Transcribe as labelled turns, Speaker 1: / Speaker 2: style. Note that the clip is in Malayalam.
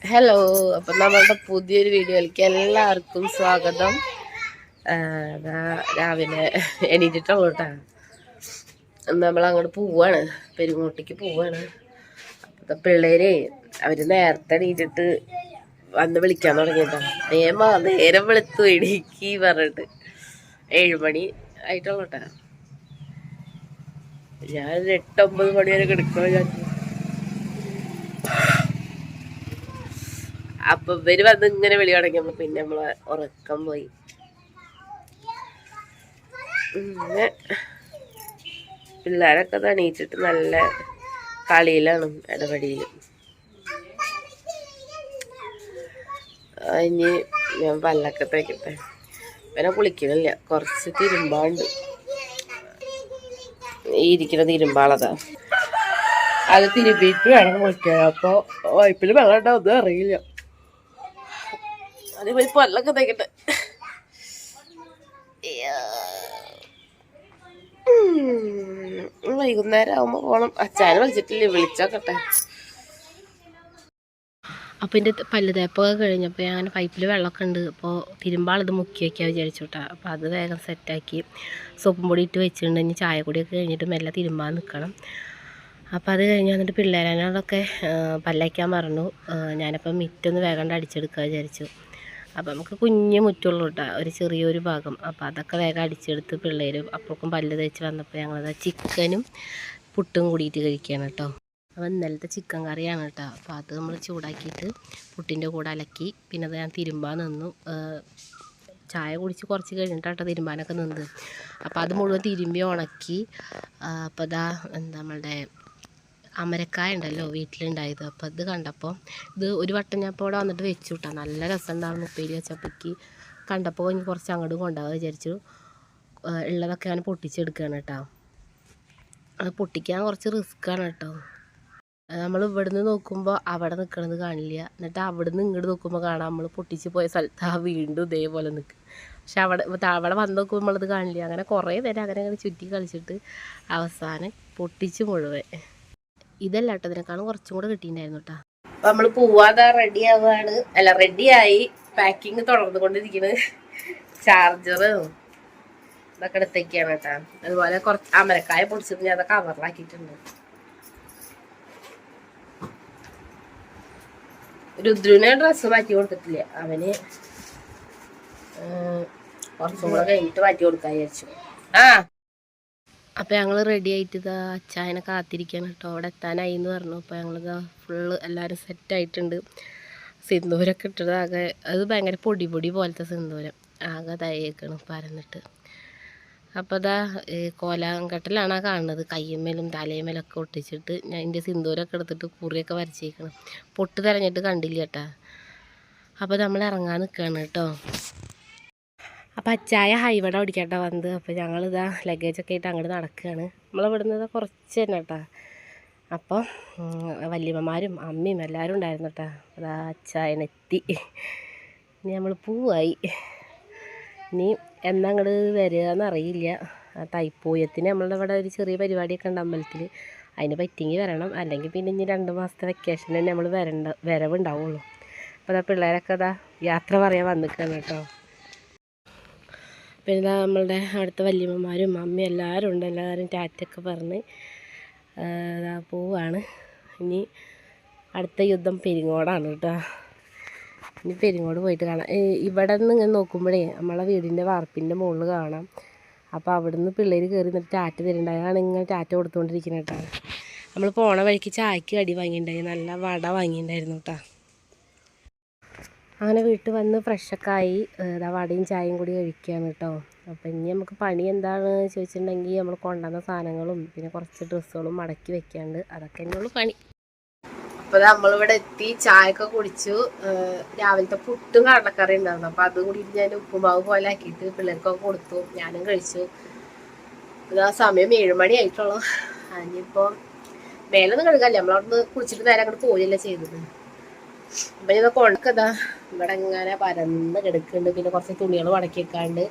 Speaker 1: ഹലോ, അപ്പം നമ്മളുടെ പുതിയൊരു വീഡിയോയിലേക്ക് എല്ലാവർക്കും സ്വാഗതം. രാവിലെ എണീറ്റിട്ടുള്ളൂ കേട്ടോ. നമ്മളങ്ങോട്ട് പോവാണ്, പെരുങ്ങോട്ടേക്ക് പോവാണ്. അപ്പോഴത്തെ പിള്ളേരെ അവർ നേരത്തെ എണീറ്റിട്ട് വന്ന് വിളിക്കാൻ തുടങ്ങിയിട്ടാണ്. നേരം വെളുത്തു എണീക്കി പറഞ്ഞിട്ട് 7 മണി ആയിട്ടുള്ളൂ കേട്ടോ. ഞാൻ 8-9 മണി വരെ കിടക്കണം. ഞാൻ അപ്പൊ ഇവര് വന്ന് ഇങ്ങനെ വിളി തുടങ്ങിയപ്പോ പിന്നെ നമ്മള് ഉറക്കം പോയി. പിന്നെ പിള്ളേരൊക്കെ തണീച്ചിട്ട് നല്ല കളിയിലാണ്, ഇടപെടിയില്. ഇനി ഞാൻ പല്ലൊക്കെ തേക്കട്ടെ. പിന്നെ കുളിക്കണില്ല, കുറച്ച് തിരുമ്പാണ്ട്. ഈ ഇരിക്കുന്ന തിരുമ്പാളതാ, അത് തിരുമ്പിയിട്ട് വേണം കുളിക്കാൻ. അപ്പൊ വൈപ്പില് വെള്ളം ഉണ്ടാവും അറിയില്ല. അതേപോലെ പല്ലൊക്കെ തേക്കട്ടെ. വൈകുന്നേരം ആവുമ്പോ പോണം. അച്ഛനെ വിളിച്ചിട്ടില്ല, വിളിച്ചോക്കട്ടെ. അപ്പോൾ എൻ്റെ പല്ല് തേപ്പൊക്കെ കഴിഞ്ഞപ്പോൾ ഞാൻ പൈപ്പിൽ വെള്ളമൊക്കെ ഉണ്ട്. അപ്പോൾ തിരുമ്പാളത് മുക്കി വയ്ക്കാൻ വിചാരിച്ചോട്ടാ. അപ്പോൾ അത് വേഗം സെറ്റാക്കി സോപ്പും പൊടി ഇട്ട് വെച്ചിട്ടുണ്ട്. ഇനി ചായ പൊടിയൊക്കെ കഴിഞ്ഞിട്ട് മെല്ലെ തിരുമ്പാൻ നിൽക്കണം. അപ്പോൾ അത് കഴിഞ്ഞ് വന്നിട്ട് പിള്ളേരനോടൊക്കെ പല്ലയ്ക്കാൻ പറഞ്ഞു. ഞാനപ്പോൾ മിറ്റൊന്ന് വേഗം അടിച്ചെടുക്കാൻ വിചാരിച്ചു. അപ്പോൾ നമുക്ക് കുഞ്ഞ് മുറ്റുള്ളൂ കേട്ടോ, ഒരു ചെറിയൊരു ഭാഗം. അപ്പോൾ അതൊക്കെ വേഗം അടിച്ചെടുത്ത് പിള്ളേർ അപ്പോഴേക്കും പല്ല് തേച്ച് വന്നപ്പോൾ ഞങ്ങളത് ചിക്കനും പുട്ടും കൂടിയിട്ട് കഴിക്കുകയാണ് കേട്ടോ. അപ്പോൾ ഇന്നലത്തെ ചിക്കൻ കറിയാണ് കേട്ടോ. അപ്പോൾ അത് നമ്മൾ ചൂടാക്കിയിട്ട് പുട്ടിൻ്റെ കൂടെ അലക്കി പിന്നെ അത് ഞാൻ തിരുമ്പാൻ നിന്നു. ചായ കുടിച്ച് കുറച്ച് കഴിഞ്ഞിട്ടാട്ടോ തിരുമ്പാനൊക്കെ നിന്നത്. അപ്പോൾ അത് മുഴുവൻ തിരുമ്പി ഉണക്കി. അപ്പോൾ അതാ നമ്മളുടെ അമരക്കായ ഉണ്ടല്ലോ വീട്ടിലുണ്ടായത്. അപ്പോൾ ഇത് കണ്ടപ്പോൾ ഇത് ഒരു വട്ടം ഞാൻ ഇപ്പോൾ ഇവിടെ വന്നിട്ട് വെച്ചു കിട്ടാം. നല്ല രസമുണ്ടാകും ഉപ്പേരി വെച്ചപ്പോഴേക്ക്. കണ്ടപ്പോൾ ഇനി കുറച്ച് അങ്ങോട്ട് കൊണ്ടുപോകാൻ വിചാരിച്ചു. ഉള്ളതൊക്കെ ഞാൻ പൊട്ടിച്ചെടുക്കുകയാണ് കേട്ടോ. അത് പൊട്ടിക്കാൻ കുറച്ച് റിസ്ക്കാണ് കേട്ടോ. നമ്മൾ ഇവിടുന്ന് നോക്കുമ്പോൾ അവിടെ നിൽക്കണത് കാണില്ല, എന്നിട്ട് അവിടുന്ന് ഇങ്ങോട്ട് നോക്കുമ്പോൾ കാണാം നമ്മൾ പൊട്ടിച്ച് പോയ സ്ഥലത്ത് വീണ്ടും ഇതേപോലെ നിൽക്കും. പക്ഷെ അവിടെ വന്ന് നോക്കുമ്പോൾ നമ്മളത് കാണില്ല. അങ്ങനെ കുറേ നേരം അങ്ങനെ ചുറ്റി കളിച്ചിട്ട് അവസാനം പൊട്ടിച്ച് മുഴുവൻ. ഇതല്ല കേട്ടോ, ഇതിനേക്കാളും കുറച്ചും കൂടെ കിട്ടിയിട്ടുണ്ടായിരുന്നു കേട്ടോ. അപ്പം നമ്മൾ പോവാതെ റെഡി ആവുകയാണ്. അല്ല, റെഡിയായി, പാക്കിങ് തുടർന്നുകൊണ്ടിരിക്കുന്നത്. ചാർജറും ഇതൊക്കെ എടുത്തേക്കാണ് കേട്ടോ. അതുപോലെ കുറച്ച് അമരക്കായ പൊടിച്ചിട്ട് ഞാൻ അതൊക്കെ കവറിലാക്കിയിട്ടുണ്ട്. രുദ്രന് ഡ്രസ്സ് മാറ്റി കൊടുത്തിട്ടില്ല, അവന് കുറച്ചും കൂടെ കഴിഞ്ഞിട്ട് മാറ്റി കൊടുക്കാൻ വിചാരിച്ചു. അപ്പോൾ ഞങ്ങൾ റെഡി ആയിട്ട് ഇതാ അച്ചായനെ കാത്തിരിക്കാൻ കേട്ടോ. അവിടെ എത്താനായി എന്ന് പറഞ്ഞു. അപ്പോൾ ഞങ്ങളിതാ ഫുള്ള് എല്ലാവരും സെറ്റായിട്ടുണ്ട്. സിന്ദൂരൊക്കെ ഇട്ടത് ആകെ, അത് ഭയങ്കര പൊടി പോലത്തെ സിന്ദൂരം ആകെ തയ്യേക്കണം പരന്നിട്ട്. അപ്പോൾ അതാ കോലാങ്കട്ടിലാണ് കാണുന്നത്. കയ്യുമ്മേലും തലയുമ്മേലൊക്കെ ഒട്ടിച്ചിട്ട് ഞാൻ എൻ്റെ സിന്ദൂരൊക്കെ എടുത്തിട്ട് കുറിയൊക്കെ വരച്ചേക്കണം. പൊട്ട് തിരഞ്ഞിട്ട് കണ്ടില്ല കേട്ടോ. അപ്പോൾ നമ്മൾ ഇറങ്ങാൻ നിൽക്കുകയാണ് കേട്ടോ. അപ്പോൾ അച്ചായ ഹൈവട ഓടിക്കട്ടോ വന്നത്. അപ്പോൾ ഞങ്ങളിതാ ലഗേജൊക്കെ ആയിട്ട് അങ്ങോട്ട് നടക്കുകയാണ്. നമ്മളിവിടുന്ന് കുറച്ച് തന്നെ കേട്ടോ. അപ്പോൾ വല്യമ്മമാരും അമ്മയും എല്ലാവരും ഉണ്ടായിരുന്നു കേട്ടോ. അതാ അച്ചായനെത്തി. ഇനി നമ്മൾ പൂവായി. ഇനി എന്നാ അങ്ങോട്ട് വരികയെന്നറിയില്ല. തൈപ്പൂയത്തിന് നമ്മളുടെ ഇവിടെ ഒരു ചെറിയ പരിപാടിയൊക്കെ ഉണ്ട് അമ്പലത്തിൽ. അതിന് പറ്റിയെങ്കിൽ വരണം, അല്ലെങ്കിൽ പിന്നെ ഇനി 2 മാസത്തെ വെക്കേഷൻ തന്നെ നമ്മൾ വരവുണ്ടാവുള്ളൂ. അപ്പോൾ അതാ പിള്ളേരൊക്കെ അതാ യാത്ര പറയാൻ വന്നിക്കാണ് കേട്ടോ. പിന്നെ നമ്മളുടെ അടുത്ത വല്യമ്മമാരും അമ്മയും എല്ലാവരും ഉണ്ട്. എല്ലാവരും ടാറ്റൊക്കെ പറഞ്ഞ് പോവാണ്. ഇനി അടുത്ത യുദ്ധം പെരിങ്ങോടാണ് കേട്ടോ. ഇനി പെരിങ്ങോട് പോയിട്ട് കാണാം. ഇവിടെ നിന്ന് ഇങ്ങനെ നോക്കുമ്പോഴേ നമ്മളെ വീടിൻ്റെ വാർപ്പിൻ്റെ മുകളിൽ കാണാം. അപ്പോൾ അവിടുന്ന് പിള്ളേർ കയറി നിന്നിട്ട് ടാറ്റ തരുന്നുണ്ടായി. അതാണ് ഇങ്ങനെ ടാറ്റ കൊടുത്തുകൊണ്ടിരിക്കുന്നത് കേട്ടോ. നമ്മൾ പോണ വഴിക്ക് ചായക്ക് കടി വാങ്ങിയിട്ടുണ്ടായി, നല്ല വട വാങ്ങിയിട്ടുണ്ടായിരുന്നു കേട്ടോ. അങ്ങനെ വീട്ടിൽ വന്ന് ഫ്രഷൊക്കെ ആയി വടയും ചായയും കൂടി കഴിക്കുകയാണ് കേട്ടോ. അപ്പോൾ ഇനി നമുക്ക് പണി എന്താണെന്ന് ചോദിച്ചിട്ടുണ്ടെങ്കിൽ നമ്മൾ കൊണ്ടുവന്ന സാധനങ്ങളും പിന്നെ കുറച്ച് ഡ്രസ്സുകളും മടക്കി വെക്കാണ്ട്, അതൊക്കെ തന്നെയുള്ളൂ പണി. അപ്പോൾ നമ്മളിവിടെ എത്തി, ചായയൊക്കെ കുടിച്ചു. രാവിലത്തെ പുട്ടും കടലക്കറി ഉണ്ടായിരുന്നു. അപ്പോൾ അതും കൂടി ഞാൻ ഉപ്പുമാവ് പോലെ ആക്കിയിട്ട് പിള്ളേർക്കൊക്കെ കൊടുത്തു, ഞാനും കഴിച്ചു. ഇതാ സമയം 7 മണി ആയിട്ടുള്ളൂ. ഇനിയിപ്പോൾ മേലൊന്നും കഴുകാല്ല, നമ്മളവിടുന്ന് കുളിച്ചിട്ട് നേരെ അങ്ങോട്ട് പോവുകയല്ലേ ചെയ്തത്. അപ്പം ഇതൊക്കെ ഉണക്കതാ ഇവിടെ ഇങ്ങനെ പരന്ന് കിടക്കുന്നുണ്ട്. പിന്നെ കുറച്ച് തുണികൾ മടക്കി വെക്കാണ്ട്